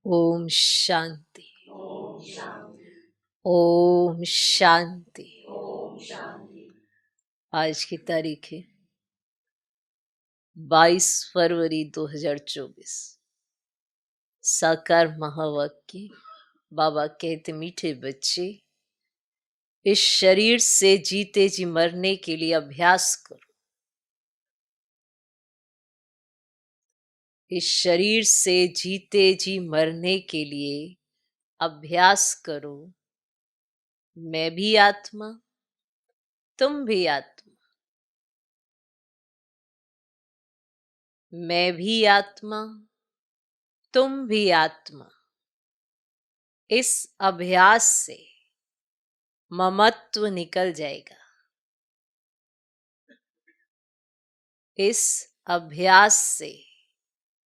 ओम शांति। ओम शांति। आज की तारीख है 22 फरवरी 2024। साकार महावाक्य। बाबा कहते, मीठे बच्चे, इस शरीर से जीते जी मरने के लिए अभ्यास करो। इस शरीर से जीते जी मरने के लिए अभ्यास करो। मैं भी आत्मा, तुम भी आत्मा। मैं भी आत्मा, तुम भी आत्मा। इस अभ्यास से ममत्व निकल जाएगा। इस अभ्यास से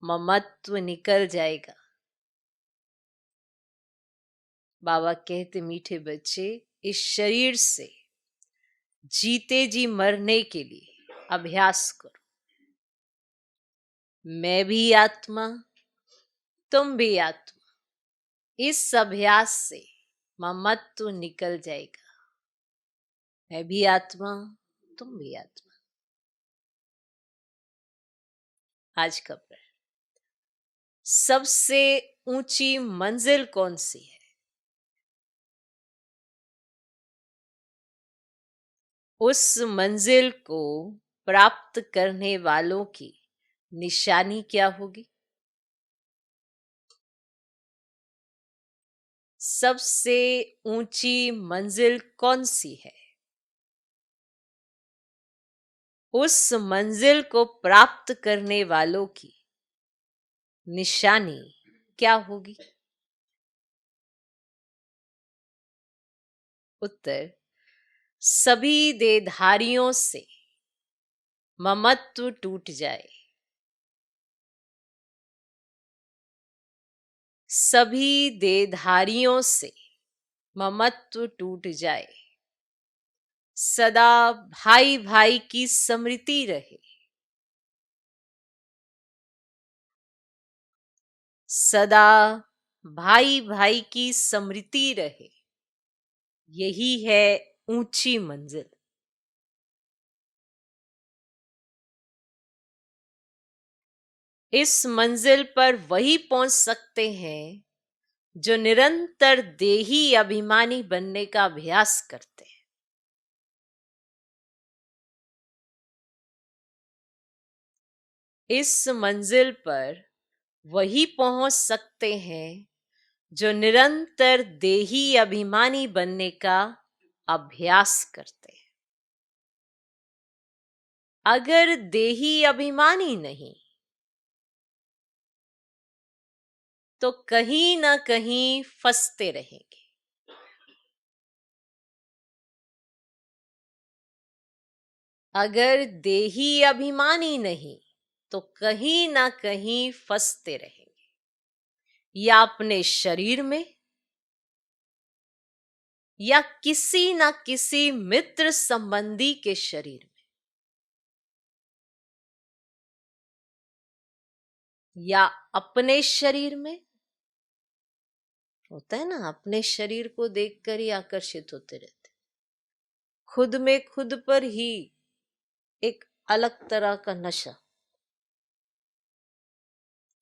ममत्व निकल जाएगा। बाबा कहते, मीठे बच्चे, इस शरीर से जीते जी मरने के लिए अभ्यास करो। मैं भी आत्मा, तुम भी आत्मा। इस अभ्यास से ममत्व निकल जाएगा। मैं भी आत्मा, तुम भी आत्मा। आज का प्रश्न, सबसे ऊंची मंजिल कौन सी है? उस मंजिल को प्राप्त करने वालों की निशानी क्या होगी? सबसे ऊंची मंजिल कौन सी है? उस मंजिल को प्राप्त करने वालों की निशानी क्या होगी? उत्तर, सभी देहधारियों से ममत्व टूट जाए। सभी देहधारियों से ममत्व टूट जाए। सदा भाई भाई की स्मृति रहे। सदा भाई भाई की स्मृति रहे। यही है ऊंची मंजिल। इस मंजिल पर वही पहुंच सकते हैं जो निरंतर देही अभिमानी बनने का अभ्यास करते हैं। इस मंजिल पर वही पहुंच सकते हैं जो निरंतर देही अभिमानी बनने का अभ्यास करते हैं। अगर देही अभिमानी नहीं तो कहीं ना कहीं फंसते रहेंगे। अगर देही अभिमानी नहीं तो कहीं ना कहीं फंसते रहेंगे, या अपने शरीर में या किसी ना किसी मित्र संबंधी के शरीर में, या अपने शरीर में। होता है ना, अपने शरीर को देखकर ही आकर्षित होते रहते। खुद में खुद पर ही एक अलग तरह का नशा।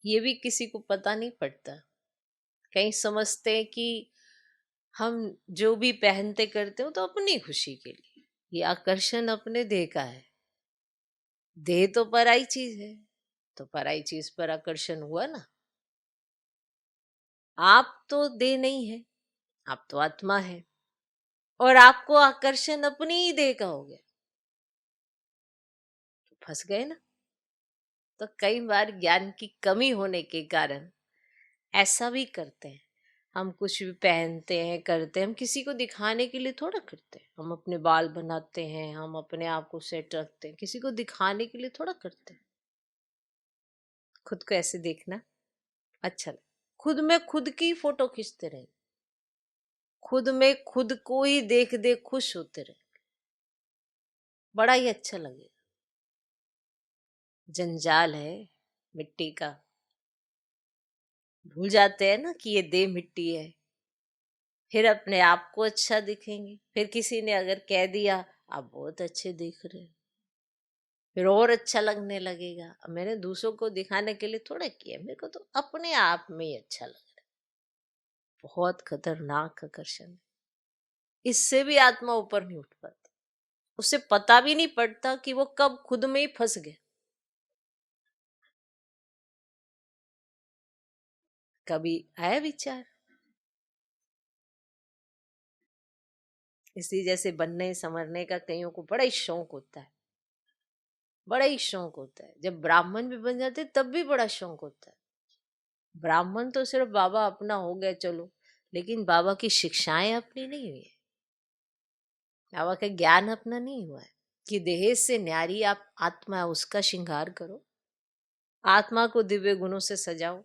ये भी किसी को पता नहीं पड़ता। कहीं समझते हैं कि हम जो भी पहनते करते हो तो अपनी खुशी के लिए। ये आकर्षण अपने देह का है। देह तो पराई चीज है, तो पराई चीज पर आकर्षण हुआ ना। आप तो देह नहीं है, आप तो आत्मा है, और आपको आकर्षण अपनी ही देह का हो गया, तो फंस गए ना। तो कई बार ज्ञान की कमी होने के कारण ऐसा भी करते हैं। हम कुछ भी पहनते हैं, करते हैं, हम किसी को दिखाने के लिए थोड़ा करते हैं। हम अपने बाल बनाते हैं, हम अपने आप को सेट रखते हैं, किसी को दिखाने के लिए थोड़ा करते हैं। खुद को ऐसे देखना अच्छा लगता। खुद में खुद की फोटो खींचते रहे, खुद में खुद को ही देख देख खुश होते रहे, बड़ा ही अच्छा लगेगा। जंजाल है मिट्टी का, भूल जाते हैं ना कि ये देह मिट्टी है। फिर अपने आप को अच्छा दिखेंगे, फिर किसी ने अगर कह दिया आप बहुत अच्छे दिख रहे हो, फिर और अच्छा लगने लगेगा। अब मैंने दूसरों को दिखाने के लिए थोड़ा किया, मेरे को तो अपने आप में ही अच्छा लग रहा है। बहुत खतरनाक आकर्षण है। इससे भी आत्मा ऊपर नहीं उठ पाती। उसे पता भी नहीं पड़ता कि वो कब खुद में ही फंस गए। कभी आया विचार? इसी जैसे बनने संवरने का कईयों को बड़ा ही शौक होता है, बड़ा ही शौक होता है। जब ब्राह्मण भी बन जाते तब भी बड़ा शौक होता है। ब्राह्मण तो सिर्फ बाबा अपना हो गया चलो, लेकिन बाबा की शिक्षाएं अपनी नहीं हुई है, बाबा का ज्ञान अपना नहीं हुआ है कि देह से न्यारी आप आत्मा है, उसका श्रृंगार करो, आत्मा को दिव्य गुणों से सजाओ,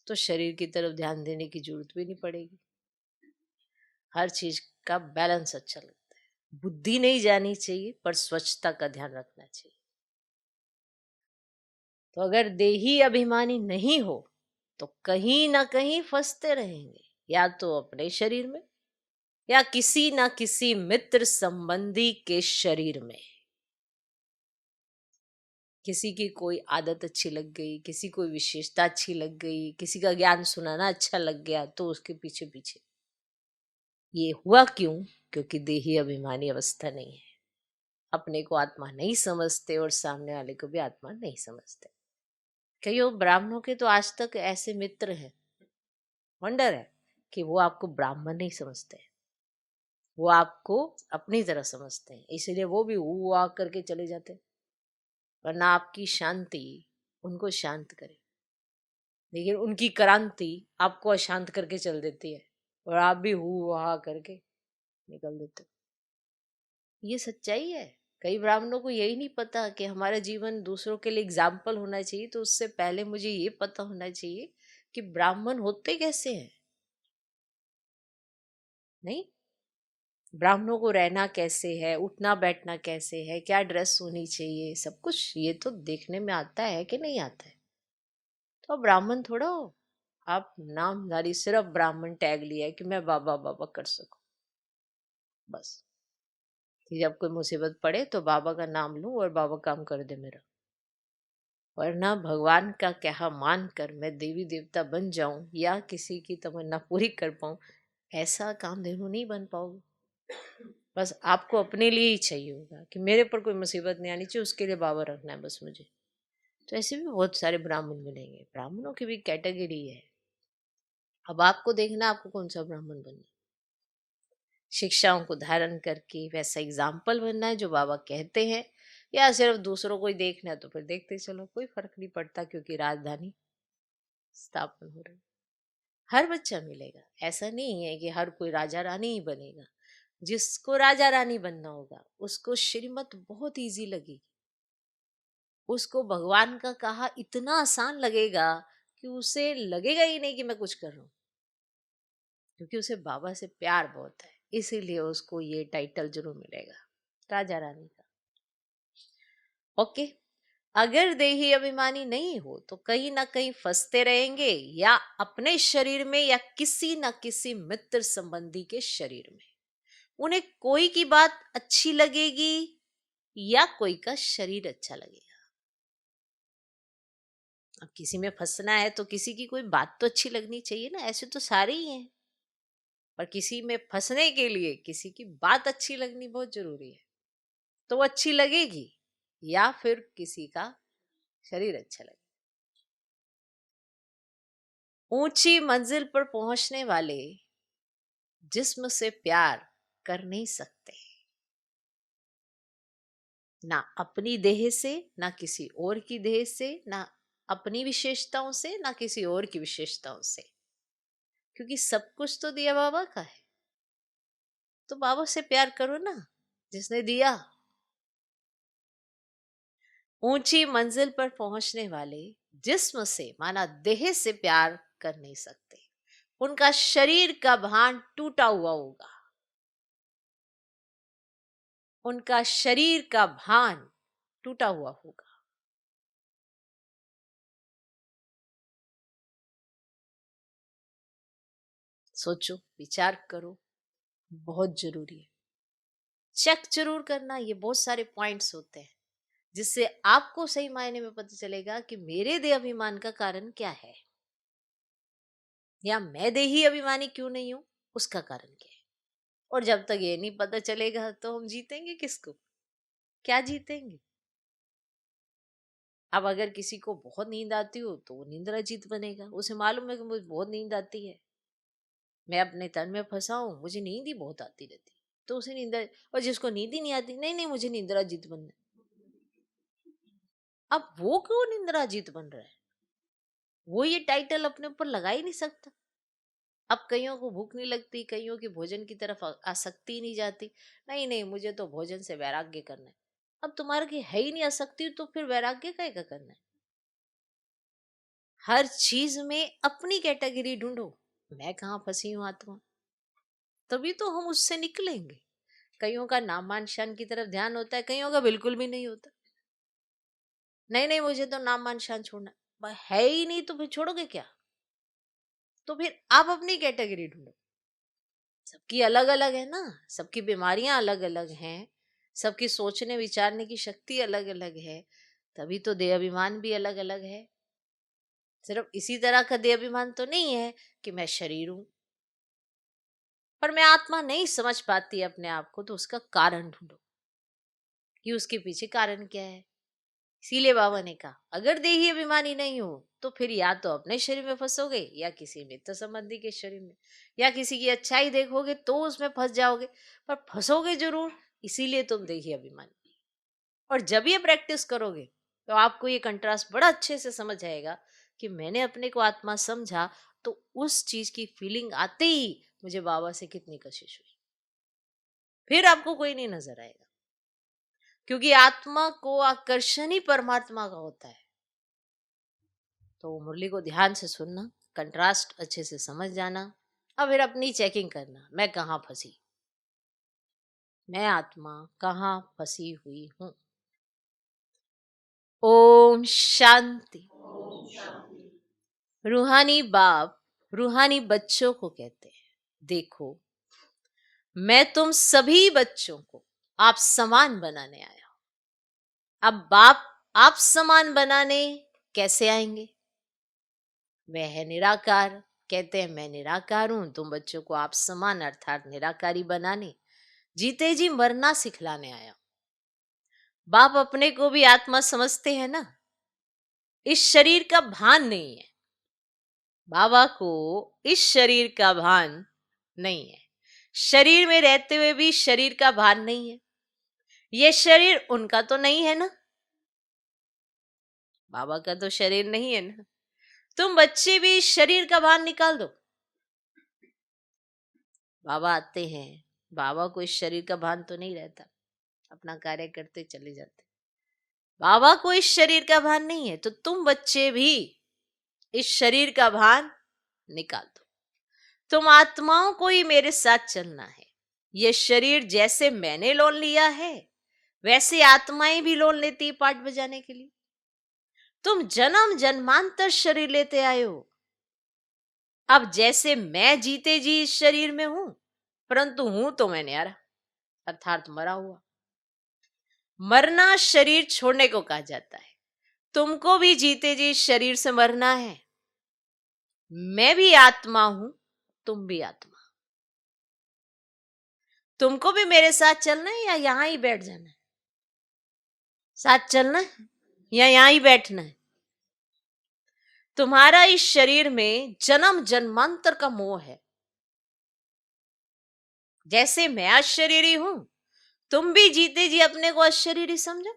तो शरीर की तरफ ध्यान देने की जरूरत भी नहीं पड़ेगी। हर चीज का बैलेंस अच्छा लगता है। बुद्धि नहीं जानी चाहिए, पर स्वच्छता का ध्यान रखना चाहिए। तो अगर देही अभिमानी नहीं हो तो कहीं ना कहीं फंसते रहेंगे, या तो अपने शरीर में या किसी ना किसी मित्र संबंधी के शरीर में। किसी की कोई आदत अच्छी लग गई, किसी कोई विशेषता अच्छी लग गई, किसी का ज्ञान सुनाना अच्छा लग गया, तो उसके पीछे पीछे। ये हुआ क्यों? क्योंकि देही अभिमानी अवस्था नहीं है, अपने को आत्मा नहीं समझते और सामने वाले को भी आत्मा नहीं समझते। कईयों ब्राह्मणों के तो आज तक ऐसे मित्र हैं, वंडर है कि वो आपको ब्राह्मण नहीं समझते, वो आपको अपनी तरह समझते हैं, इसीलिए वो भी हुआ करके चले जाते हैं। वरना आपकी शांति उनको शांत करे, लेकिन उनकी क्रांति आपको अशांत करके चल देती है, और आप भी हुआ करके निकल देते हो। ये सच्चाई है। कई ब्राह्मणों को यही नहीं पता कि हमारा जीवन दूसरों के लिए एग्जाम्पल होना चाहिए, तो उससे पहले मुझे ये पता होना चाहिए कि ब्राह्मण होते कैसे हैं। नहीं, ब्राह्मणों को रहना कैसे है, उठना बैठना कैसे है, क्या ड्रेस होनी चाहिए, सब कुछ ये तो देखने में आता है कि नहीं आता है। तो आप ब्राह्मण थोड़ा हो, आप नामधारी सिर्फ ब्राह्मण टैग लिया है कि मैं बाबा बाबा कर सकूं, बस। कि जब कोई मुसीबत पड़े तो बाबा का नाम लूं और बाबा काम कर दे मेरा। वरना भगवान का कहा मान कर मैं देवी देवता बन जाऊं या किसी की तमन्ना पूरी कर पाऊं, ऐसा काम धेनु नहीं बन पाओगे। बस आपको अपने लिए ही चाहिए होगा कि मेरे पर कोई मुसीबत नहीं आनी चाहिए, उसके लिए बाबा रखना है बस मुझे। तो ऐसे भी बहुत सारे ब्राह्मण मिलेंगे, ब्राह्मणों की भी कैटेगरी है। अब आपको देखना है आपको कौन सा ब्राह्मण बनना है। शिक्षाओं को धारण करके वैसा एग्जाम्पल बनना है जो बाबा कहते हैं, या सिर्फ दूसरों को ही देखना है तो फिर देखते चलो, कोई फर्क नहीं पड़ता, क्योंकि राजधानी स्थापन हो रही। हर बच्चा मिलेगा, ऐसा नहीं है कि हर कोई राजा रानी ही बनेगा। जिसको राजा रानी बनना होगा उसको श्रीमत बहुत इजी लगेगी, उसको भगवान का कहा इतना आसान लगेगा कि उसे लगेगा ही नहीं कि मैं कुछ कर रहा हूँ, क्योंकि उसे बाबा से प्यार बहुत है, इसीलिए उसको ये टाइटल जरूर मिलेगा, राजा रानी का। ओके। अगर देही अभिमानी नहीं हो तो कहीं ना कहीं फंसते रहेंगे, या अपने शरीर में या किसी ना किसी मित्र संबंधी के शरीर में। उन्हें कोई की बात अच्छी लगेगी या कोई का शरीर अच्छा लगेगा। अब किसी में फंसना है तो किसी की कोई बात तो अच्छी लगनी चाहिए ना, ऐसे तो सारे ही हैं। पर किसी में फंसने के लिए किसी की बात अच्छी लगनी बहुत जरूरी है, तो वो अच्छी लगेगी, या फिर किसी का शरीर अच्छा लगेगा। ऊंची मंजिल पर पहुंचने वाले जिस्म से प्यार कर नहीं सकते, ना अपनी देह से, ना किसी और की देह से, ना अपनी विशेषताओं से, ना किसी और की विशेषताओं से, क्योंकि सब कुछ तो दिया बाबा का है। तो बाबा से प्यार करो ना, जिसने दिया। ऊंची मंजिल पर पहुंचने वाले जिस्म से माना देह से प्यार कर नहीं सकते, उनका शरीर का भान टूटा हुआ होगा, उनका शरीर का भान टूटा हुआ होगा। सोचो, विचार करो, बहुत जरूरी है। चेक जरूर करना, ये बहुत सारे पॉइंट्स होते हैं जिससे आपको सही मायने में पता चलेगा कि मेरे देह अभिमान का कारण क्या है, या मैं देही अभिमानी क्यों नहीं हूं, उसका कारण क्या है। और जब तक ये नहीं पता चलेगा तो हम जीतेंगे किसको, क्या जीतेंगे। अब अगर किसी को बहुत नींद आती हो तो वो निंद्रा जीत बनेगा, उसे मालूम है कि मुझे बहुत नींद आती है, मैं अपने तन में फंसा हूं, मुझे नींद ही बहुत आती रहती है, तो उसे नींद। और जिसको नींद ही नहीं आती, नहीं नहीं मुझे निंद्रा जीत बनना है। अब वो क्यों निंद्रा जीत बन रहा है, वो ये टाइटल अपने ऊपर लगा ही नहीं सकता। अब कईयों को भूख नहीं लगती, कईयों की भोजन की तरफ आसक्ति ही नहीं जाती, नहीं नहीं मुझे तो भोजन से वैराग्य करना है। अब तुम्हारा की है ही नहीं आसक्ति, तो फिर वैराग्य काय का करना है। हर चीज में अपनी कैटेगरी ढूंढो, मैं कहाँ फंसी हूँ आत्मा, तभी तो हम उससे निकलेंगे। कईयों का नामान शान की तरफ ध्यान होता है, कईयों का बिल्कुल भी नहीं होता। नहीं नहीं मुझे तो नामान शान छोड़ना है, है ही नहीं तो फिर छोड़ोगे क्या। तो फिर आप अपनी कैटेगरी ढूंढो, सबकी अलग अलग है ना, सबकी बीमारियां अलग अलग हैं, सबकी सोचने विचारने की शक्ति अलग अलग है, तभी तो देह अभिमान भी अलग अलग है। सिर्फ इसी तरह का देह अभिमान तो नहीं है कि मैं शरीर हूं, पर मैं आत्मा नहीं समझ पाती अपने आप को, तो उसका कारण ढूंढो कि उसके पीछे कारण क्या है। इसीलिए बाबा ने कहा अगर देही अभिमानी नहीं हो तो फिर या तो अपने शरीर में फंसोगे, या किसी मित्र संबंधी के शरीर में, या किसी की अच्छाई देखोगे तो उसमें फंस जाओगे, पर फंसोगे जरूर। इसीलिए तुम देही अभिमानी। और जब ये प्रैक्टिस करोगे तो आपको ये कंट्रास्ट बड़ा अच्छे से समझ आएगा कि मैंने अपने को आत्मा समझा, तो उस चीज की फीलिंग आते ही मुझे बाबा से कितनी कशिश हुई, फिर आपको कोई नहीं नजर आएगा। क्योंकि आत्मा को आकर्षण ही परमात्मा का होता है। तो मुरली को ध्यान से सुनना, कंट्रास्ट अच्छे से समझ जाना, और फिर अपनी चेकिंग करना, मैं कहाँ फंसी, मैं आत्मा कहाँ फंसी हुई हूँ। ओम शांति। रूहानी बाप रूहानी बच्चों को कहते हैं, देखो मैं तुम सभी बच्चों को आप समान बनाने आया हूं। अब बाप आप समान बनाने कैसे आएंगे, वह है निराकार। कहते हैं मैं निराकार हूं, तुम बच्चों को आप समान अर्थात निराकारी बनाने, जीते जी मरना सिखलाने आया। बाप अपने को भी आत्मा समझते हैं ना, इस शरीर का भान नहीं है बाबा को, इस शरीर का भान नहीं है। शरीर में रहते हुए भी शरीर का भान नहीं है, ये शरीर उनका तो नहीं है ना, बाबा का तो शरीर नहीं है ना। तुम बच्चे भी इस शरीर का भान निकाल दो, बाबा आते हैं, बाबा को इस शरीर का भान तो नहीं रहता, अपना कार्य करते चले जाते। बाबा को इस शरीर का भान नहीं है, तो तुम बच्चे भी इस शरीर का भान निकाल दो। तुम आत्माओं को ही मेरे साथ चलना है। ये शरीर जैसे मैंने लोन लिया है वैसे आत्माएं भी लोन लेती है पार्ट बजाने के लिए। तुम जन्म जन्मांतर शरीर लेते आए हो। अब जैसे मैं जीते जी इस शरीर में हूं, परंतु हूं तो मैं न्यारा अर्थात मरा हुआ। मरना शरीर छोड़ने को कहा जाता है। तुमको भी जीते जी इस शरीर से मरना है। मैं भी आत्मा हूं, तुम भी आत्मा। तुमको भी मेरे साथ चलना है या यहां ही बैठ जाना है, साथ चलना है या यहां ही बैठना है। तुम्हारा इस शरीर में जन्म जन्मांतर का मोह है। जैसे मैं अशरीरी हूं, तुम भी जीते जी अपने को अशरीरी समझो।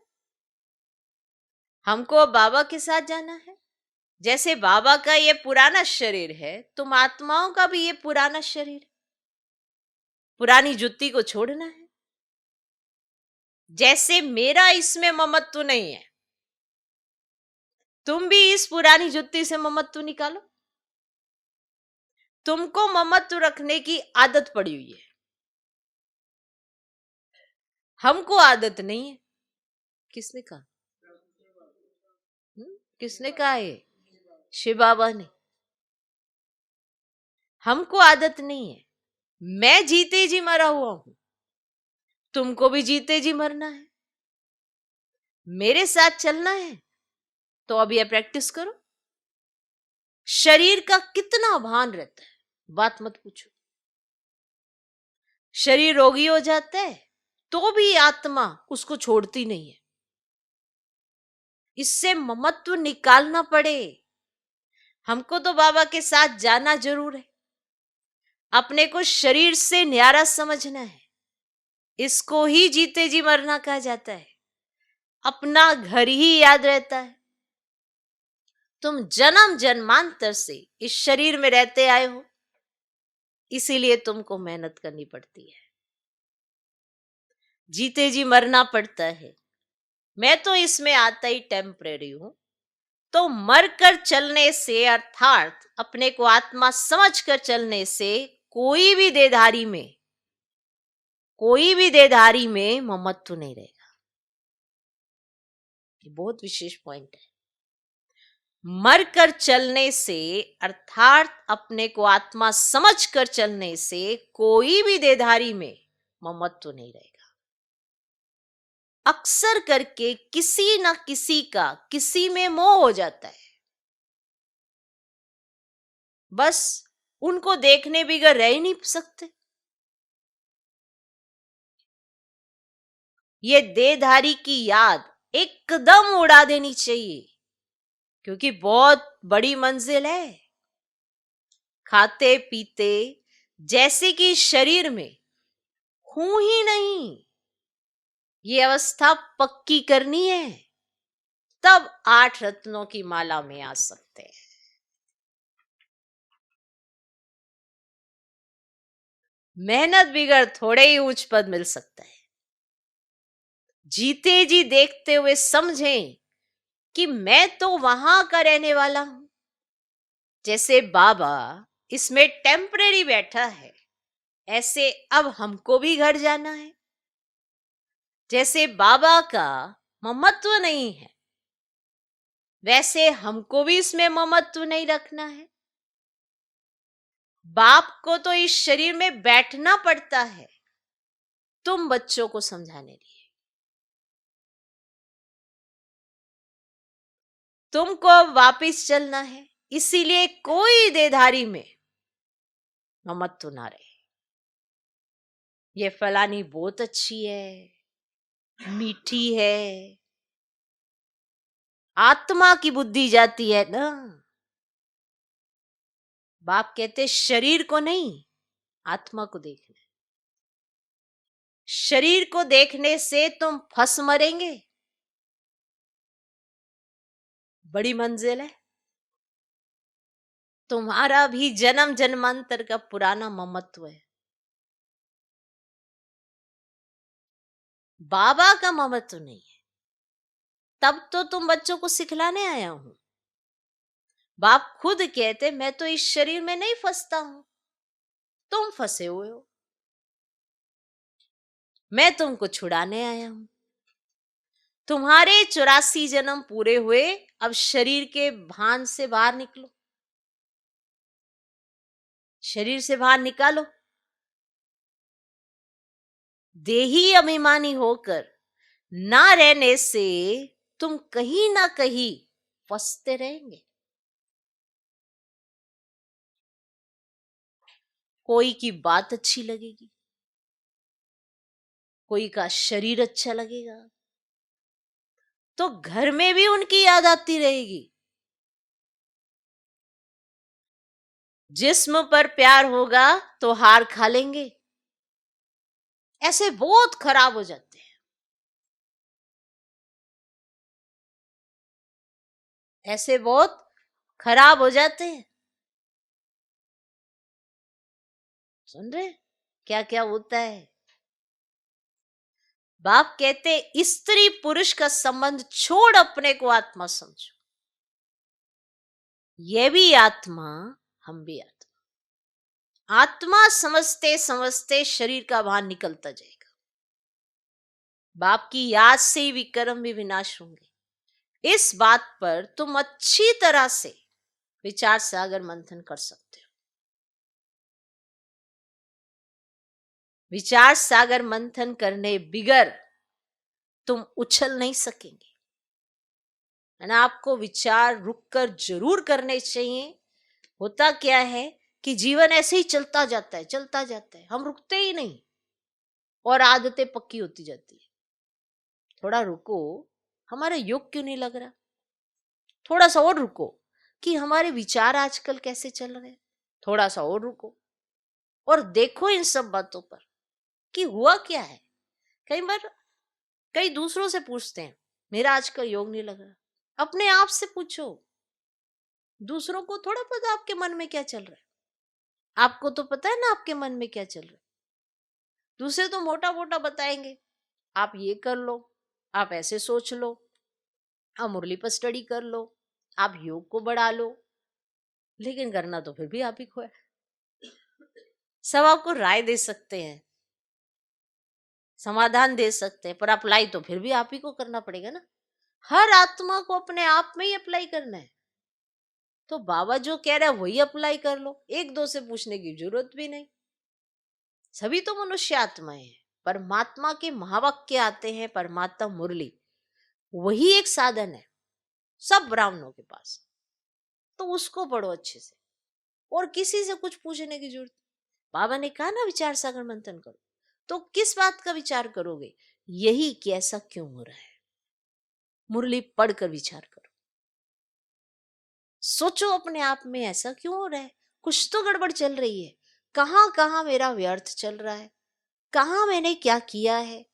हमको अब बाबा के साथ जाना है। जैसे बाबा का ये पुराना शरीर है, तुम आत्माओं का भी ये पुराना शरीर, पुरानी जुत्ती को छोड़ना है। जैसे मेरा इसमें ममत्व नहीं है, तुम भी इस पुरानी जुत्ती से ममत्व निकालो। तुमको ममत्व रखने की आदत पड़ी हुई है, हमको आदत नहीं है। किसने कहा? किसने कहा? ये शिव बाबा ने। हमको आदत नहीं है। मैं जीते जी मरा हुआ हूं, तुमको भी जीते जी मरना है, मेरे साथ चलना है, तो अब यह प्रैक्टिस करो। शरीर का कितना भान रहता है, बात मत पूछो। शरीर रोगी हो जाता है तो भी आत्मा उसको छोड़ती नहीं है। इससे ममत्व निकालना पड़े। हमको तो बाबा के साथ जाना जरूर है, अपने को शरीर से न्यारा समझना है। इसको ही जीते जी मरना कहा जाता है। अपना घर ही याद रहता है। तुम जन्म जन्मांतर से इस शरीर में रहते आए हो, इसीलिए तुमको मेहनत करनी पड़ती है, जीते जी मरना पड़ता है। मैं तो इसमें आता ही टेम्परेरी हूं, तो मरकर चलने से अर्थात अपने को आत्मा समझकर चलने से कोई भी देधारी में ममत्व नहीं रहेगा। ये बहुत विशेष पॉइंट है। मरकर चलने से अर्थात अपने को आत्मा समझकर चलने से कोई भी देधारी में ममत्व नहीं रहेगा। अक्सर करके किसी ना किसी का किसी में मोह हो जाता है, बस उनको देखने बिगर रह ही नहीं सकते। ये देहधारी की याद एकदम उड़ा देनी चाहिए, क्योंकि बहुत बड़ी मंजिल है। खाते पीते जैसे कि शरीर में हूं ही नहीं, ये अवस्था पक्की करनी है, तब 8 रत्नों की माला में आ सकते हैं। मेहनत बिगर थोड़े ही ऊंच पद मिल सकता है। जीते जी देखते हुए समझें कि मैं तो वहां का रहने वाला हूं। जैसे बाबा इसमें टेम्परेरी बैठा है, ऐसे अब हमको भी घर जाना है। जैसे बाबा का ममत्व नहीं है, वैसे हमको भी इसमें ममत्व नहीं रखना है। बाप को तो इस शरीर में बैठना पड़ता है तुम बच्चों को समझाने लिए। तुमको अब वापिस चलना है, इसीलिए कोई देधारी में ममत्व ना रहे। ये फलानी बहुत अच्छी है, मीठी है, आत्मा की बुद्धि जाती है ना। बाप कहते शरीर को नहीं, आत्मा को देखना है। शरीर को देखने से तुम फंस मरेंगे। बड़ी मंजिल है। तुम्हारा भी जन्म जन्मांतर का पुराना ममत्व है। बाबा का ममत्व नहीं है, तब तो तुम बच्चों को सिखलाने आया हूं। बाप खुद कहते मैं तो इस शरीर में नहीं फंसता हूं, तुम फंसे हुए हो, मैं तुमको छुड़ाने आया हूं। तुम्हारे 84 जन्म पूरे हुए, अब शरीर के भान से बाहर निकलो, शरीर से बाहर निकालो। देही अभिमानी होकर ना रहने से तुम कहीं ना कहीं फंसते रहेंगे। कोई की बात अच्छी लगेगी, कोई का शरीर अच्छा लगेगा, तो घर में भी उनकी याद आती रहेगी। जिस्म पर प्यार होगा तो हार खा लेंगे। ऐसे बहुत खराब हो जाते हैं, ऐसे बहुत खराब हो जाते हैं। सुन रहे क्या क्या होता है। बाप कहते स्त्री पुरुष का संबंध छोड़ अपने को आत्मा समझो। ये भी आत्मा, हम भी आत्मा। आत्मा समझते समझते शरीर का भान निकलता जाएगा। बाप की याद से ही विकर्म भी विनाश होंगे। इस बात पर तुम अच्छी तरह से विचार सागर मंथन कर सकते हो। विचार सागर मंथन करने बिगर तुम उछल नहीं सकेंगे। है ना, आपको विचार रुककर जरूर करने चाहिए। होता क्या है कि जीवन ऐसे ही चलता जाता है, चलता जाता है, हम रुकते ही नहीं और आदतें पक्की होती जाती है। थोड़ा रुको, हमारा योग क्यों नहीं लग रहा? थोड़ा सा और रुको कि हमारे विचार आजकल कैसे चल रहे हैं। थोड़ा सा और रुको और देखो इन सब बातों पर कि हुआ क्या है। कई बार कई दूसरों से पूछते हैं, मेरा आजकल योग नहीं लग रहा। अपने आप से पूछो, दूसरों को थोड़ा पता आपके मन में क्या चल रहा है। आपको तो पता है ना आपके मन में क्या चल रहा है। दूसरे तो मोटा मोटा बताएंगे, आप ये कर लो, आप ऐसे सोच लो, आप मुरली पर स्टडी कर लो, आप योग को बढ़ा लो। लेकिन करना तो फिर भी आप ही को है। सब आपको राय दे सकते हैं, समाधान दे सकते हैं, पर अप्लाई तो फिर भी आप ही को करना पड़ेगा ना। हर आत्मा को अपने आप में ही अप्लाई करना है। तो बाबा जो कह रहा है वही अप्लाई कर लो, एक दो से पूछने की जरूरत भी नहीं। सभी तो मनुष्य आत्माएं हैं। परमात्मा के महावाक्य आते हैं, परमात्मा मुरली वही एक साधन है सब ब्राह्मणों के पास। तो उसको पढ़ो अच्छे से और किसी से कुछ पूछने की जरूरत। बाबा ने कहा ना विचार सागर मंथन करो, तो किस बात का विचार करोगे? यही कि ऐसा क्यों हो रहा है। मुरली पढ़कर विचार करो, सोचो अपने आप में ऐसा क्यों हो रहा है। कुछ तो गड़बड़ चल रही है। कहाँ कहाँ मेरा व्यर्थ चल रहा है, कहाँ मैंने क्या किया है।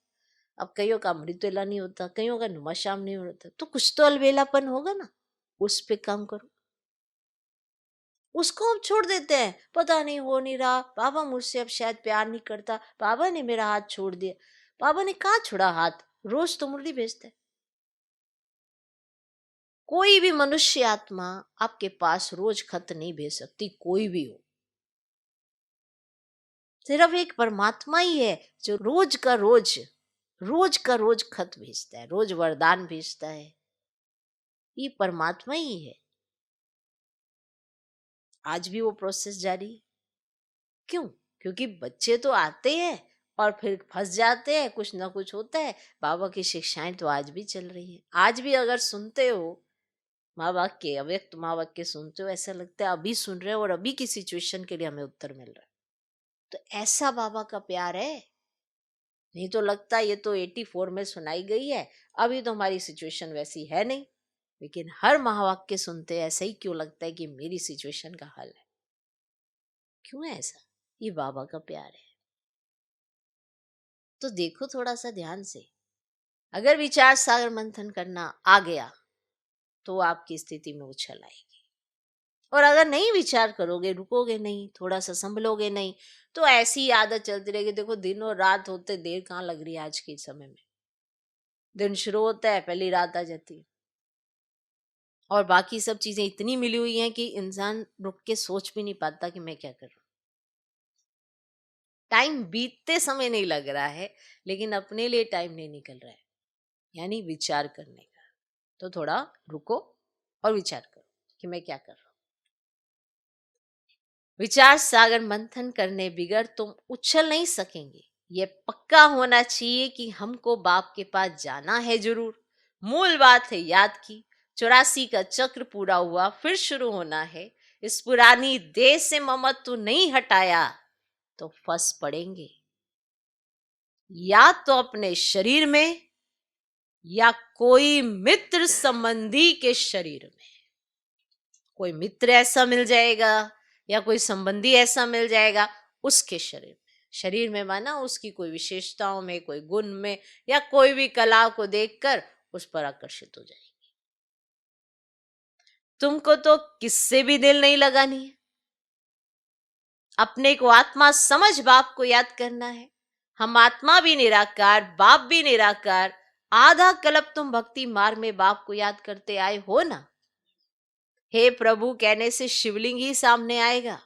अब कईयों का अमृत वेला नहीं होता, कईयों का नुमा शाम नहीं होता, तो कुछ तो अलवेलापन होगा ना, उस पे काम करो। उसको हम छोड़ देते हैं, पता नहीं हो नहीं रहा, बाबा मुझसे अब शायद प्यार नहीं करता, बाबा ने मेरा हाथ छोड़ दिया। बाबा ने कहाँ छोड़ा हाथ, रोज तो मुरली भेजते हैं। कोई भी मनुष्य आत्मा आपके पास रोज खत नहीं भेज सकती, कोई भी हो। सिर्फ एक परमात्मा ही है जो रोज का रोज खत भेजता है, रोज वरदान भेजता है। ये परमात्मा ही है। आज भी वो प्रोसेस जारी है। क्यों? क्योंकि बच्चे तो आते हैं और फिर फंस जाते हैं, कुछ ना कुछ होता है। बाबा की शिक्षाएं तो आज भी चल रही है। आज भी अगर सुनते हो माँ बाप के, अव्यक्त माँ बाप के सुनते हो, ऐसा लगता है अभी सुन रहे हो और अभी की सिचुएशन के लिए हमें उत्तर मिल रहा है। तो ऐसा बाबा का प्यार है। नहीं तो लगता है ये तो 84 में सुनाई गई है, अभी तो हमारी सिचुएशन वैसी है नहीं। लेकिन हर महावाक्य सुनते ऐसा ही क्यों लगता है कि मेरी सिचुएशन का हल है। क्यों है ऐसा? ये बाबा का प्यार है। तो देखो थोड़ा सा ध्यान से, अगर विचार सागर मंथन करना आ गया तो आपकी स्थिति में उछल आएगी। और अगर नहीं विचार करोगे, रुकोगे नहीं, थोड़ा सा संभलोगे नहीं, तो ऐसी आदत चलती रहेगी। देखो दिन और रात होते देर कहाँ लग रही है आज के समय में। दिन शुरू होता है, पहली रात आ जाती है। और बाकी सब चीजें इतनी मिली हुई हैं कि इंसान रुक के सोच भी नहीं पाता कि मैं क्या कर रहा हूँ। टाइम बीतते समय नहीं लग रहा है, लेकिन अपने लिए टाइम नहीं निकल रहा है, यानी विचार करने का। तो थोड़ा रुको और विचार करो कि मैं क्या कर रहा हूँ। विचार सागर मंथन करने बिगर तुम उछल नहीं सकेंगे। ये पक्का होना चाहिए कि हमको बाप के पास जाना है जरूर। मूल बात है याद की, 84 का चक्र पूरा हुआ, फिर शुरू होना है। इस पुरानी देह से ममत्व नहीं हटाया तो फंस पड़ेंगे, या तो अपने शरीर में या कोई मित्र संबंधी के शरीर में। कोई मित्र ऐसा मिल जाएगा या कोई संबंधी ऐसा मिल जाएगा उसके शरीर में। शरीर में माना उसकी कोई विशेषताओं में, कोई गुण में, या कोई भी कला को देखकर उस पर आकर्षित हो जाएगी। तुमको तो किससे भी दिल नहीं लगानी है। अपने को आत्मा समझ बाप को याद करना है। हम आत्मा भी निराकार, बाप भी निराकार। आधा कल्प तुम भक्ति मार्ग में बाप को याद करते आए हो ना। हे प्रभु कहने से शिवलिंग ही सामने आएगा।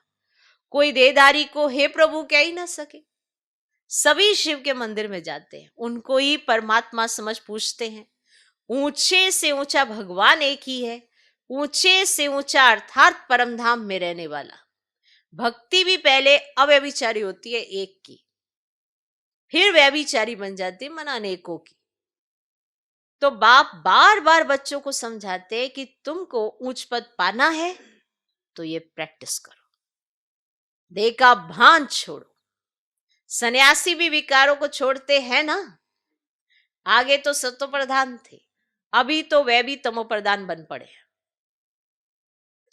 कोई देहधारी को हे प्रभु कह ही ना सके। सभी शिव के मंदिर में जाते हैं, उनको ही परमात्मा समझ पूछते हैं। ऊंचे से ऊंचा भगवान एक ही है, ऊंचे से ऊंचा अर्थात परम धाम में रहने वाला। भक्ति भी पहले अव्यभिचारी होती है एक की। फिर व्यभिचारी बन जाती है मन अनेकों की। तो बाप बार बार बच्चों को समझाते हैं कि तुमको ऊंच पद पाना है तो ये प्रैक्टिस करो, देह का भान छोड़ो। सन्यासी भी विकारों को छोड़ते हैं ना। आगे तो सतो प्रधान थे, अभी तो वे भी तमो प्रधान बन पड़े हैं।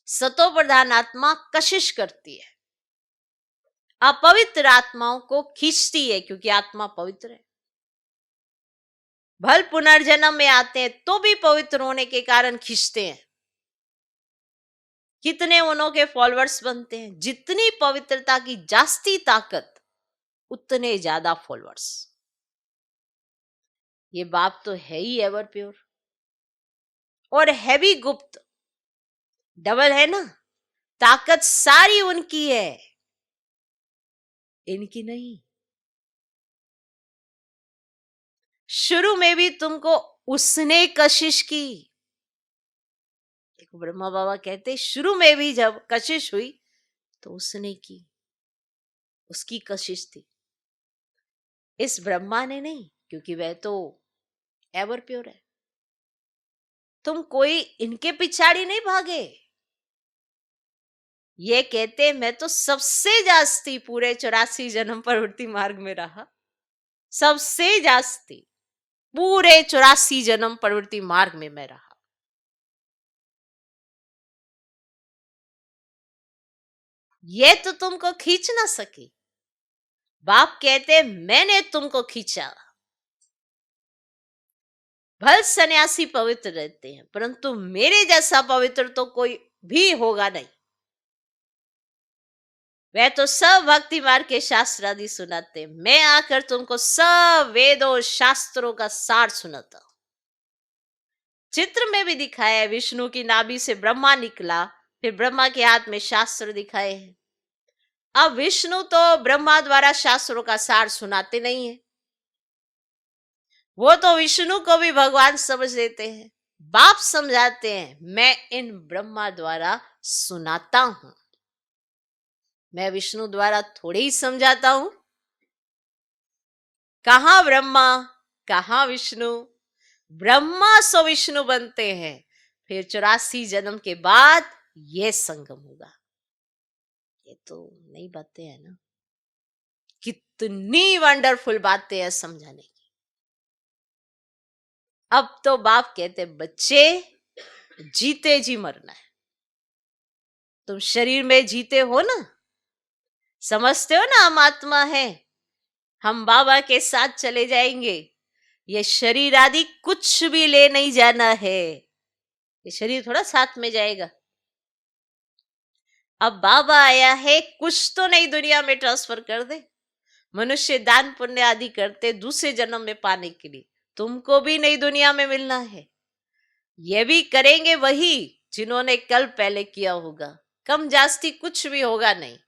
सतो प्रधान आत्मा कशिश करती है, अपवित्र आत्माओं को खींचती है, क्योंकि आत्मा पवित्र है। भल पुनर्जन्म में आते हैं तो भी पवित्र होने के कारण खींचते हैं। कितने उन्हों के फॉलोअर्स बनते हैं। जितनी पवित्रता की जास्ती ताकत, उतने ज्यादा फॉलोअर्स। ये बात तो है ही एवर प्योर, और है भी गुप्त। डबल है ना, ताकत सारी उनकी है, इनकी नहीं। शुरू में भी तुमको उसने कशिश की। देखो ब्रह्मा बाबा कहते शुरू में भी जब कशिश हुई तो उसने की, उसकी कशिश थी, इस ब्रह्मा ने नहीं, क्योंकि वह तो एवर प्योर है। तुम कोई इनके पिछाड़ी नहीं भागे। ये कहते मैं तो सबसे जास्ती पूरे 84 जन्म प्रवृत्ति मार्ग में रहा, सबसे जास्ती पूरे 84 जन्म प्रवृत्ति मार्ग में मैं रहा। ये तो तुमको खींच ना सकी। बाप कहते मैंने तुमको खींचा। भल सन्यासी पवित्र रहते हैं, परंतु मेरे जैसा पवित्र तो कोई भी होगा नहीं। वह तो सब भक्ति मार्ग के शास्त्र आदि सुनाते, मैं आकर तुमको सब वेदों शास्त्रों का सार सुनाता। चित्र में भी दिखाया है, विष्णु की नाभि से ब्रह्मा निकला, फिर ब्रह्मा के हाथ में शास्त्र दिखाए हैं। अब विष्णु तो ब्रह्मा द्वारा शास्त्रों का सार सुनाते नहीं है, वो तो विष्णु को भी भगवान समझ लेते हैं। बाप समझाते हैं मैं इन ब्रह्मा द्वारा सुनाता हूं, मैं विष्णु द्वारा थोड़े ही समझाता हूं। कहां ब्रह्मा कहां विष्णु, ब्रह्मा सो विष्णु बनते हैं, फिर 84 जन्म के बाद ये संगम होगा। ये तो नई बातें हैं ना, कितनी वंडरफुल बातें हैं समझाने की। अब तो बाप कहते बच्चे जीते जी मरना है। तुम शरीर में जीते हो ना, समझते हो ना हम आत्मा है, हम बाबा के साथ चले जाएंगे। ये शरीर आदि कुछ भी ले नहीं जाना है, ये शरीर थोड़ा साथ में जाएगा। अब बाबा आया है, कुछ तो नई दुनिया में ट्रांसफर कर दे। मनुष्य दान पुण्य आदि करते दूसरे जन्म में पाने के लिए, तुमको भी नई दुनिया में मिलना है। ये भी करेंगे वही जिन्होंने कल पहले किया होगा, कम जास्ती कुछ भी होगा नहीं।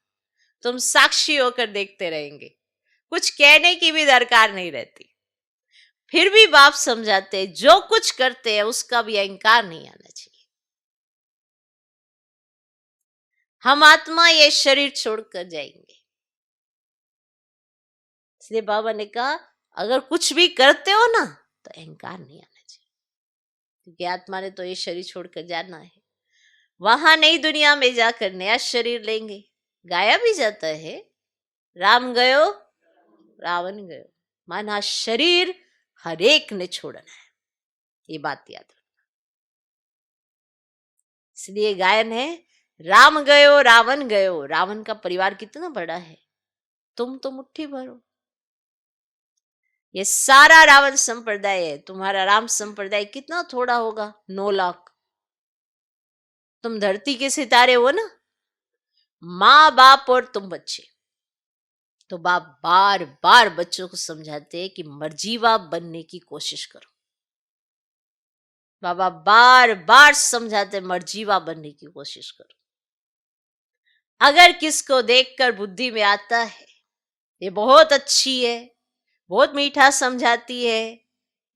तुम साक्षी होकर देखते रहेंगे, कुछ कहने की भी दरकार नहीं रहती। फिर भी बाप समझाते जो कुछ करते हैं उसका भी अहंकार नहीं आना चाहिए। हम आत्मा ये शरीर छोड़कर जाएंगे, इसलिए बाबा ने कहा अगर कुछ भी करते हो ना तो अहंकार नहीं आना चाहिए, क्योंकि आत्मा ने तो ये शरीर छोड़कर जाना है। वहां नई दुनिया में जाकर नया शरीर लेंगे। गाया भी जाता है, राम गयो रावण गयो, माना शरीर हर एक ने छोड़ना है, ये बात याद रखना। इसलिए गायन है, राम गयो रावण गयो। रावण का परिवार कितना बड़ा है, तुम तो मुट्ठी भरो। ये सारा रावण संप्रदाय है, तुम्हारा राम संप्रदाय कितना थोड़ा होगा, 9 लाख। तुम धरती के सितारे हो ना, माँ बाप और तुम बच्चे। तो बाप बार बार बच्चों को समझाते हैं कि मर्जीवा बनने की कोशिश करो। बाबा बार बार समझाते मर्जीवा बनने की कोशिश करो। अगर किसको देखकर बुद्धि में आता है ये बहुत अच्छी है, बहुत मीठा समझाती है,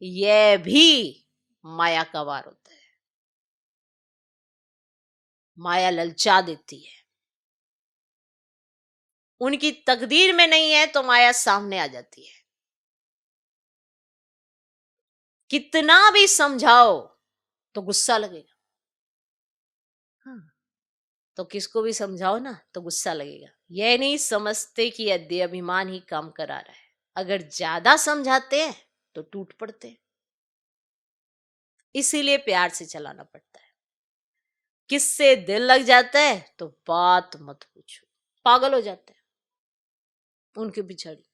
यह भी माया का वार होता है। माया ललचा देती है, उनकी तकदीर में नहीं है तो माया सामने आ जाती है। कितना भी समझाओ तो गुस्सा लगेगा। हाँ, तो किसको भी समझाओ ना तो गुस्सा लगेगा। यह नहीं समझते कि यह अभिमान ही काम करा रहा है। अगर ज्यादा समझाते हैं तो टूट पड़ते हैं। इसीलिए प्यार से चलाना पड़ता है। किससे दिल लग जाता है तो बात मत पूछो, पागल हो जाते हैं उनके पिछड़ी।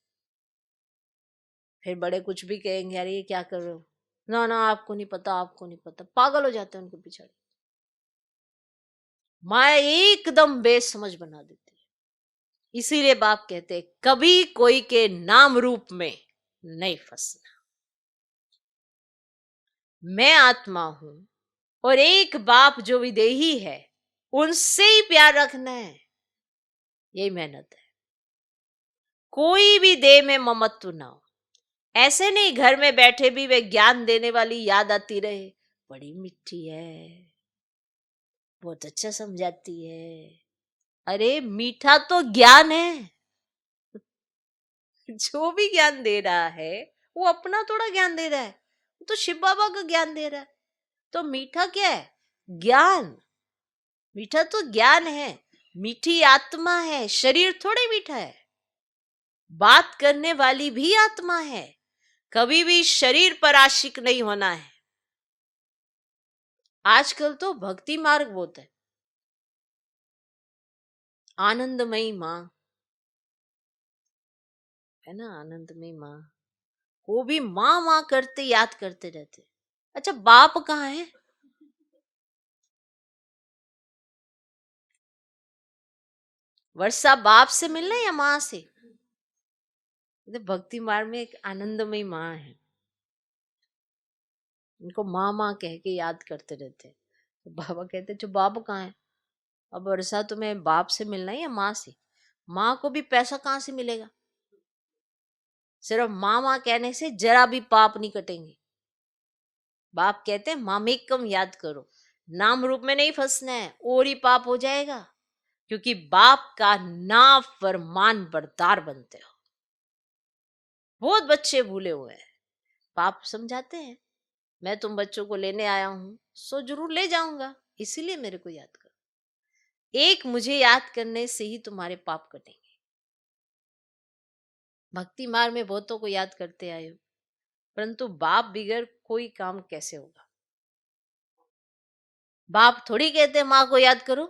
फिर बड़े कुछ भी कहेंगे, अरे ये क्या कर रहे हो, ना ना आपको नहीं पता, आपको नहीं पता, पागल हो जाते हैं उनके पिछड़ी। माया एकदम बेसमझ बना देती है। इसीलिए बाप कहते हैं कभी कोई के नाम रूप में नहीं फंसना। मैं आत्मा हूं और एक बाप जो विदेही है उनसे ही प्यार रखना है। यही मेहनत है। कोई भी देह में ममत्व ना हो। ऐसे नहीं घर में बैठे भी वे ज्ञान देने वाली याद आती रहे, बड़ी मिठी है, बहुत अच्छा समझाती है। अरे मीठा तो ज्ञान है। जो भी ज्ञान दे रहा है वो अपना थोड़ा ज्ञान दे रहा है, वो तो शिव बाबा का ज्ञान दे रहा है। तो मीठा क्या है? ज्ञान। मीठा तो ज्ञान है। मीठी आत्मा है, शरीर थोड़े मीठा है। बात करने वाली भी आत्मा है। कभी भी शरीर पर आशिक नहीं होना है। आजकल तो भक्ति मार्ग बहुत है। आनंदमयी माँ है ना, आनंदमयी माँ वो भी माँ माँ करते याद करते रहते। अच्छा बाप कहाँ है? वर्षा बाप से मिलना या माँ से? भक्ति मार्ग में एक आनंदमयी माँ है, उनको माँ माँ कह के याद करते रहते। तो बाबा कहते जो बाप कहाँ है? अब वर्षा तुम्हें बाप से मिलना है या माँ से? माँ को भी पैसा कहाँ से मिलेगा? सिर्फ माँ माँ कहने से जरा भी पाप नहीं कटेंगे। बाप कहते हैं मामेकम याद करो, नाम रूप में नहीं फंसना है, और ही पाप हो जाएगा। क्योंकि बाप का ना फरमान बरदार बनते हो। बहुत बच्चे भूले हुए हैं। बाप समझाते हैं मैं तुम बच्चों को लेने आया हूं, सो जरूर ले जाऊंगा, इसीलिए मेरे को याद करो। एक मुझे याद करने से ही तुम्हारे पाप कटेंगे। भक्ति मार्ग में बहुतों को याद करते आए हो, परंतु बाप बिगड़ कोई काम कैसे होगा? बाप थोड़ी कहते माँ को याद करो।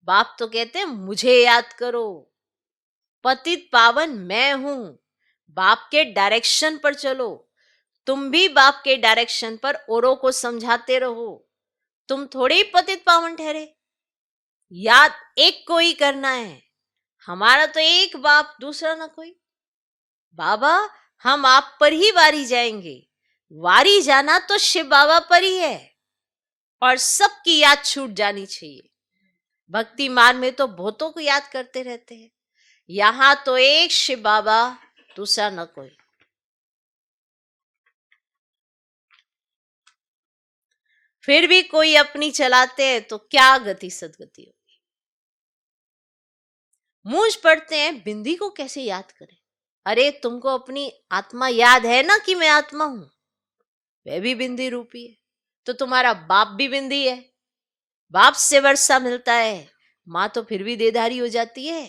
बाप तो कहते हैं मुझे याद करो। पतित पावन मैं हूं। बाप के डायरेक्शन पर चलो। तुम भी बाप के डायरेक्शन पर औरों को समझाते रहो। तुम थोड़े ही पतित पावन ठहरे। याद एक को ही करना है। हमारा तो एक बाप, दूसरा ना कोई। बाबा हम आप पर ही वारी जाएंगे। वारी जाना तो शिव बाबा पर ही है, और सबकी याद छूट जानी चाहिए। भक्ति मार्ग में तो बहुतों को याद करते रहते हैं। यहां तो एक शिव बाबा, दूसरा न कोई। फिर भी कोई अपनी चलाते हैं तो क्या गति सदगति होगी। मूंझ पड़ते हैं बिंदी को कैसे याद करें। अरे तुमको अपनी आत्मा याद है ना कि मैं आत्मा हूं, वह भी बिंदी रूपी है। तो तुम्हारा बाप भी बिंदी है। बाप से वर्षा मिलता है, माँ तो फिर भी देधारी हो जाती है।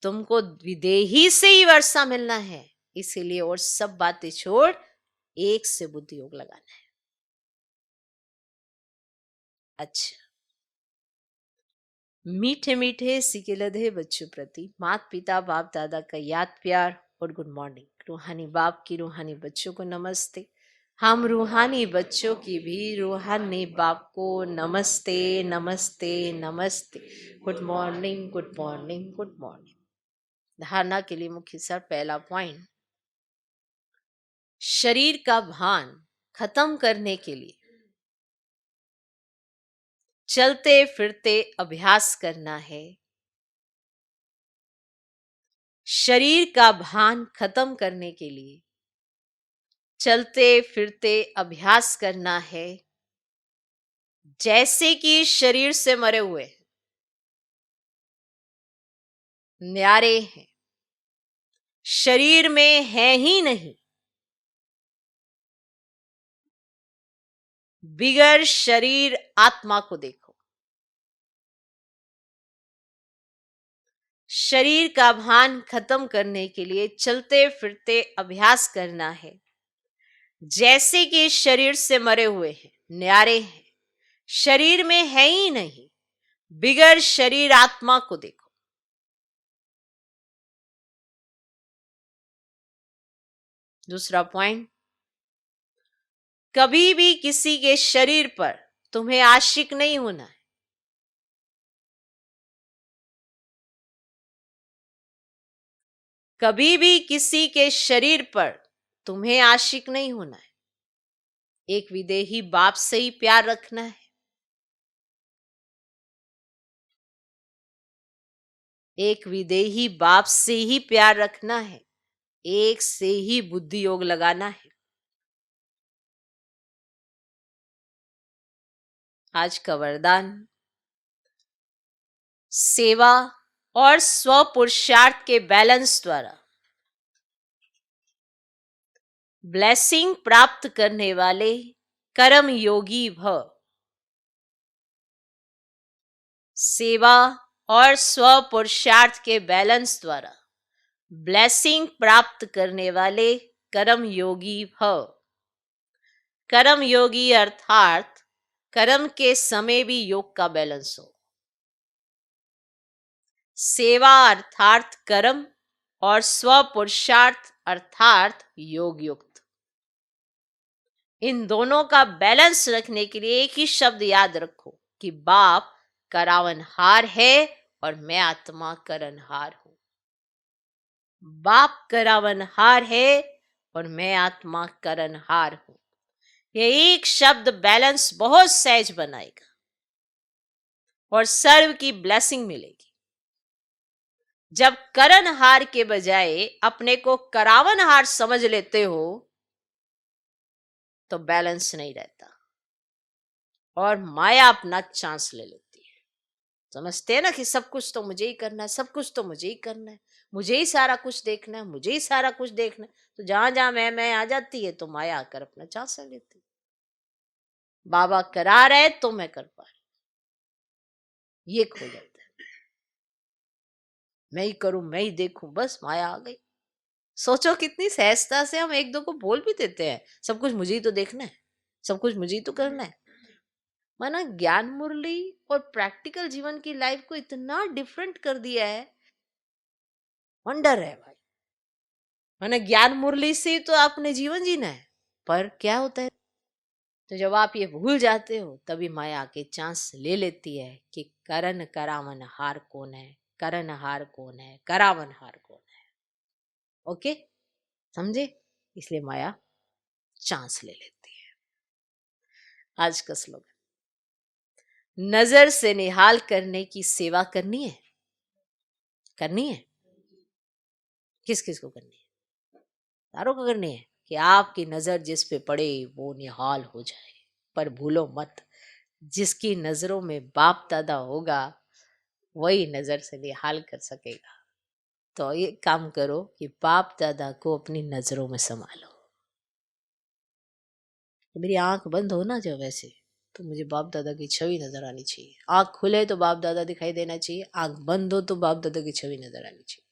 तुमको विदेही से ही वर्षा मिलना है। इसीलिए और सब बातें छोड़ एक से बुद्धि योग लगाना है। अच्छा, मीठे मीठे सिकिलधे बच्चों प्रति माता पिता बाप दादा का याद प्यार और गुड मॉर्निंग। रूहानी बाप की रूहानी बच्चों को नमस्ते। हम रूहानी बच्चों की भी रूहानी बाप को नमस्ते नमस्ते नमस्ते। Good morning good morning good morning. धारणा के लिए मुख्य सर पहला पॉइंट, शरीर का भान खत्म करने के लिए चलते फिरते अभ्यास करना है। शरीर का भान खत्म करने के लिए चलते फिरते अभ्यास करना है। जैसे कि शरीर से मरे हुए न्यारे हैं, शरीर में है ही नहीं, बिगर शरीर आत्मा को देखो। शरीर का भान खत्म करने के लिए चलते फिरते अभ्यास करना है। जैसे कि शरीर से मरे हुए हैं, न्यारे हैं, शरीर में है ही नहीं, बिगर शरीर आत्मा को देखो। दूसरा पॉइंट, कभी भी किसी के शरीर पर तुम्हें आशिक नहीं होना है। कभी भी किसी के शरीर पर तुम्हें आशिक नहीं होना है। एक विदेही बाप से ही प्यार रखना है। एक विदेही बाप से ही प्यार रखना है। एक से ही बुद्धि योग लगाना है। आज का वरदान, सेवा और स्व पुरुषार्थ के बैलेंस द्वारा ब्लेसिंग प्राप्त करने वाले कर्म योगी भव। सेवा और स्व पुरुषार्थ के बैलेंस द्वारा ब्लेसिंग प्राप्त करने वाले कर्म योगी भव। कर्म योगी अर्थात कर्म के समय भी योग का बैलेंस हो। सेवा अर्थात कर्म और स्व पुरुषार्थ अर्थात योग युक्त। इन दोनों का बैलेंस रखने के लिए एक ही शब्द याद रखो कि बाप करावनहार है और मैं आत्मा करनहार हूं। बाप करावनहार है और मैं आत्मा करनहार हूं। यह एक शब्द बैलेंस बहुत सहज बनाएगा और सर्व की ब्लेसिंग मिलेगी। जब करनहार के बजाय अपने को करावनहार समझ लेते हो तो बैलेंस नहीं रहता और माया अपना चांस ले लेती है। समझते हैं ना कि सब कुछ तो मुझे ही करना है, सब कुछ तो मुझे ही करना है, मुझे ही सारा कुछ देखना है, मुझे ही सारा कुछ देखना है। तो जहां जहां मैं आ जाती है तो माया आकर अपना चांस ले लेती है। बाबा करा रहे तो मैं कर पा रही, ये खो जाता है। मैं ही करूं, मैं ही देखूं, बस माया आ गई। सोचो कितनी सहजता से हम एक दो को बोल भी देते हैं, सब कुछ मुझे ही तो देखना है, सब कुछ मुझे ही तो करना है। माना ज्ञान मुरली और प्रैक्टिकल जीवन की लाइफ को इतना डिफरेंट कर दिया है, वंडर है भाई। माना ज्ञान मुरली से तो आपने जीवन जीना है, पर क्या होता है, तो जब आप ये भूल जाते हो तभी माया के चांस ले लेती है कि करण करावन हार कौन है, करण हार कौन है, करावन हार कौन है। ओके, समझे? इसलिए माया चांस ले लेती है। आज का स्लोगन, नजर से निहाल करने की सेवा करनी है। करनी है, किस किस को करनी है? सारों को करनी है कि आपकी नजर जिस पे पड़े वो निहाल हो जाए। पर भूलो मत, जिसकी नजरों में बाप दादा होगा वही नजर से निहाल कर सकेगा। तो ये काम करो कि बाप दादा को अपनी नजरों में संभालो। तो मेरी आंख बंद हो ना जब वैसे, तो मुझे बाप दादा की छवि नजर आनी चाहिए। आंख खुले तो बाप दादा दिखाई देना चाहिए, आंख बंद हो तो बाप दादा की छवि नजर आनी चाहिए।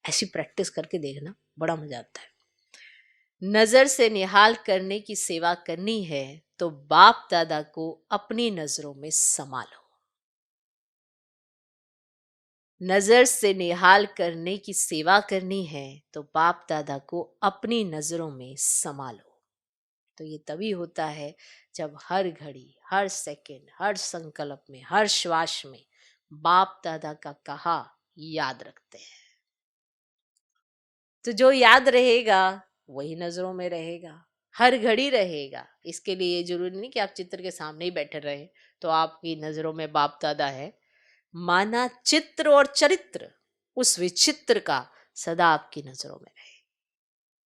ऐसी प्रैक्टिस करके देखना, बड़ा मजा आता है। नजर से निहाल करने की सेवा करनी है तो बाप दादा को अपनी नजरों में संभालो। नजर से निहाल करने की सेवा करनी है तो बाप दादा को अपनी नजरों में संभालो। तो ये तभी होता है जब हर घड़ी, हर सेकंड, हर संकल्प में, हर श्वास में बाप दादा का कहा याद रखते हैं। तो जो याद रहेगा वही नजरों में रहेगा, हर घड़ी रहेगा। इसके लिए ये जरूरी नहीं कि आप चित्र के सामने ही बैठे रहे तो आपकी नजरों में बाप दादा है। माना चित्र और चरित्र उस विचित्र का सदा आपकी नजरों में रहे,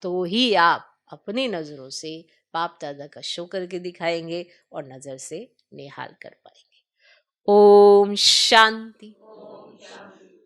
तो ही आप अपनी नजरों से बाप दादा का शो करके दिखाएंगे और नजर से निहाल कर पाएंगे। ओम शांति।